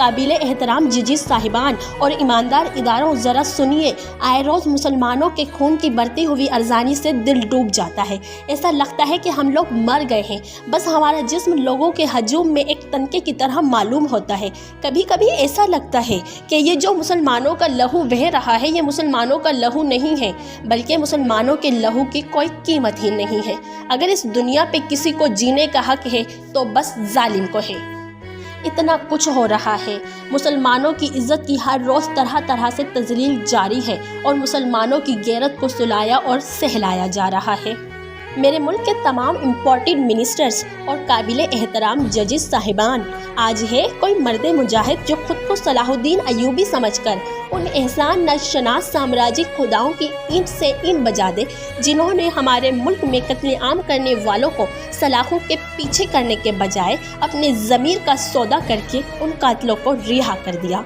قابل احترام ججز صاحبان اور ایماندار اداروں، ذرا سنیے، آئے روز مسلمانوں کے خون کی بڑھتی ہوئی ارزانی سے دل ڈوب جاتا ہے۔ ایسا لگتا ہے کہ ہم لوگ مر گئے ہیں، بس ہمارا جسم لوگوں کے ہجوم میں ایک تنکے کی طرح معلوم ہوتا ہے۔ کبھی کبھی ایسا لگتا ہے کہ یہ جو مسلمانوں کا لہو بہہ رہا ہے یہ مسلمانوں کا لہو نہیں ہے، بلکہ مسلمانوں کے لہو کی کوئی قیمت ہی نہیں ہے۔ اگر اس دنیا پہ کسی کو جینے کا حق ہے تو بس ظالم کو ہے۔ اتنا کچھ ہو رہا ہے، مسلمانوں کی عزت کی ہر روز طرح طرح سے تذلیل جاری ہے اور مسلمانوں کی غیرت کو سلایا اور سہلایا جا رہا ہے۔ میرے ملک کے تمام امپورٹنٹ منسٹرز اور قابل احترام ججز صاحبان، آج ہے کوئی مرد مجاہد جو خود کو صلاح الدین ایوبی سمجھ کر ان احسان نشناس سامراجی خداؤں کی اینٹ سے اینٹ بجا دے جنہوں نے ہمارے ملک میں قتل عام کرنے والوں کو سلاخوں کے پیچھے کرنے کے بجائے اپنے ضمیر کا سودا کر کے ان قاتلوں کو رہا کر دیا۔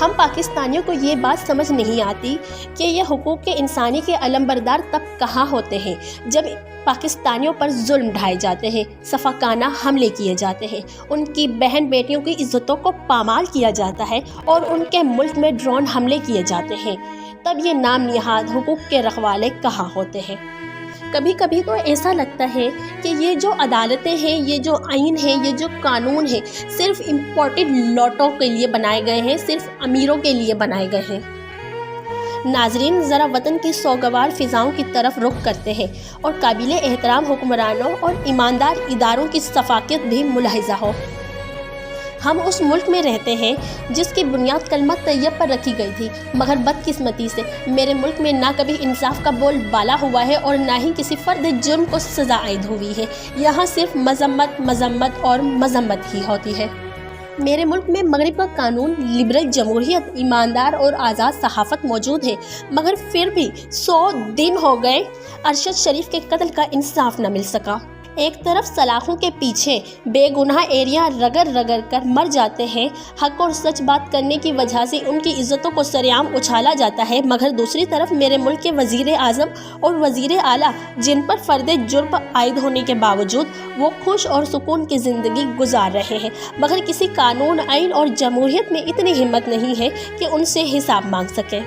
ہم پاکستانیوں کو یہ بات سمجھ نہیں آتی کہ یہ حقوق انسانی کے علمبردار تب کہاں ہوتے ہیں جب پاکستانیوں پر ظلم ڈھائے جاتے ہیں، صفاقانہ حملے کیے جاتے ہیں، ان کی بہن بیٹیوں کی عزتوں کو پامال کیا جاتا ہے اور ان کے ملک میں ڈرون حملے کیے جاتے ہیں، تب یہ نام نہاد حقوق کے رکھوالے کہاں ہوتے ہیں؟ کبھی کبھی تو ایسا لگتا ہے کہ یہ جو عدالتیں ہیں، یہ جو آئین ہیں، یہ جو قانون ہیں، صرف امپورٹڈ لوٹوں کے لیے بنائے گئے ہیں، صرف امیروں کے لیے بنائے گئے ہیں۔ ناظرین، ذرا وطن کی سوگوار فضاؤں کی طرف رخ کرتے ہیں اور قابل احترام حکمرانوں اور ایماندار اداروں کی ثقافت بھی ملاحظہ ہو۔ ہم اس ملک میں رہتے ہیں جس کی بنیاد کلمہ طیب پر رکھی گئی تھی، مگر بدقسمتی سے میرے ملک میں نہ کبھی انصاف کا بول بالا ہوا ہے اور نہ ہی کسی فرد جرم کو سزا عائد ہوئی ہے۔ یہاں صرف مذمت مذمت اور مذمت ہی ہوتی ہے۔ میرے ملک میں مغرب کا قانون، لبرل جمہوریت، ایماندار اور آزاد صحافت موجود ہے، مگر پھر بھی 100 دن ہو گئے ارشد شریف کے قتل کا انصاف نہ مل سکا۔ ایک طرف سلاخوں کے پیچھے بے گناہ ایریا رگڑ رگڑ کر مر جاتے ہیں، حق اور سچ بات کرنے کی وجہ سے ان کی عزتوں کو سرعام اچھالا جاتا ہے، مگر دوسری طرف میرے ملک کے وزیر اعظم اور وزیر اعلیٰ جن پر فرد جرم عائد ہونے کے باوجود وہ خوش اور سکون کی زندگی گزار رہے ہیں، مگر کسی قانون، آئین اور جمہوریت میں اتنی ہمت نہیں ہے کہ ان سے حساب مانگ سکے۔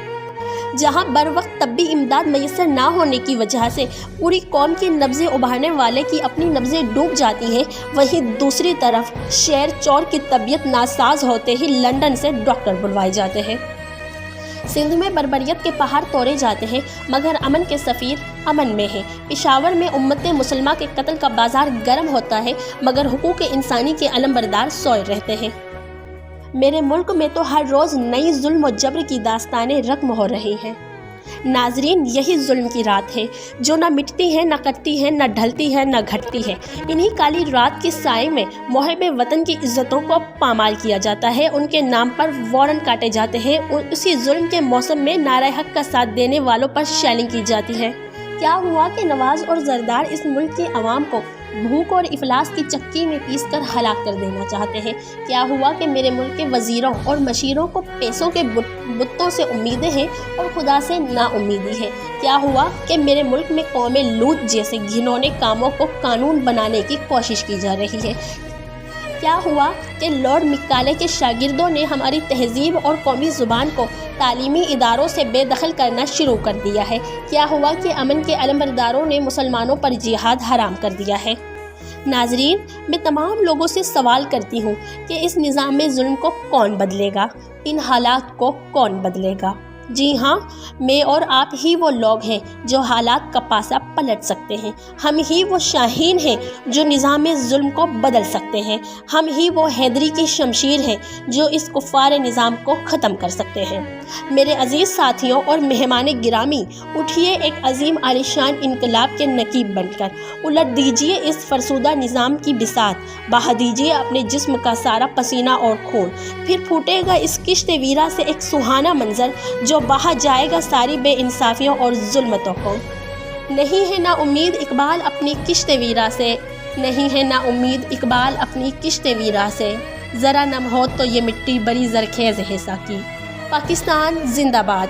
جہاں بر وقت طبی امداد میسر نہ ہونے کی وجہ سے پوری قوم کی نبضیں ابھارنے والے کی اپنی نبضیں ڈوب جاتی ہیں، وہیں دوسری طرف شیر چور کی طبیعت ناساز ہوتے ہی لندن سے ڈاکٹر بلوائے جاتے ہیں۔ سندھ میں بربریت کے پہاڑ توڑے جاتے ہیں، مگر امن کے سفیر امن میں ہیں۔ پشاور میں امت مسلمہ کے قتل کا بازار گرم ہوتا ہے، مگر حقوق انسانی کے علمبردار سوئے رہتے ہیں۔ میرے ملک میں تو ہر روز نئی ظلم و جبر کی داستانیں رقم ہو رہی ہیں۔ ناظرین، یہی ظلم کی رات ہے جو نہ مٹتی ہے، نہ کٹتی ہے، نہ ڈھلتی ہے، نہ گھٹتی ہے۔ انہی کالی رات کے سائے میں محب وطن کی عزتوں کو پامال کیا جاتا ہے، ان کے نام پر وارنٹ کاٹے جاتے ہیں، اور اسی ظلم کے موسم میں نعرہ حق کا ساتھ دینے والوں پر شیلنگ کی جاتی ہے۔ کیا ہوا کہ نواز اور زردار اس ملک کے عوام کو بھوک اور افلاس کی چکی میں پیس کر ہلاک کر دینا چاہتے ہیں؟ کیا ہوا کہ میرے ملک کے وزیروں اور مشیروں کو پیسوں کے بتوں سے امیدیں ہیں اور خدا سے نا امیدی ہے؟ کیا ہوا کہ میرے ملک میں قوم لوط جیسے گھنونے کاموں کو قانون بنانے کی کوشش کی جا رہی ہے؟ کیا ہوا کہ لارڈ مکالے کے شاگردوں نے ہماری تہذیب اور قومی زبان کو تعلیمی اداروں سے بے دخل کرنا شروع کر دیا ہے؟ کیا ہوا کہ امن کے علمبرداروں نے مسلمانوں پر جہاد حرام کر دیا ہے؟ ناظرین، میں تمام لوگوں سے سوال کرتی ہوں کہ اس نظام میں ظلم کو کون بدلے گا؟ ان حالات کو کون بدلے گا؟ جی ہاں، میں اور آپ ہی وہ لوگ ہیں جو حالات کا پاسا پلٹ سکتے ہیں۔ ہم ہی وہ شاہین ہیں جو نظام ظلم کو بدل سکتے ہیں۔ ہم ہی وہ حیدری کی شمشیر ہیں جو اس کفار نظام کو ختم کر سکتے ہیں۔ میرے عزیز ساتھیوں اور مہمان گرامی، اٹھیے ایک عظیم عالیشان انقلاب کے نقیب بن کر، الٹ دیجیے اس فرسودہ نظام کی بساط، بہا دیجیے اپنے جسم کا سارا پسینہ اور خون، پھر پھوٹے گا اس کشت ویرا سے ایک سہانا منظر جو بہا جائے گا ساری بے انصافیوں اور ظلمتوں کو۔ نہیں ہے نا امید اقبال اپنی کشت ویرا سے، نہیں ہے نا امید اقبال اپنی کشت ویرا سے، ذرا نم ہو تو یہ مٹی بڑی زرخیز ہے ساقی۔ پاکستان زندہ باد۔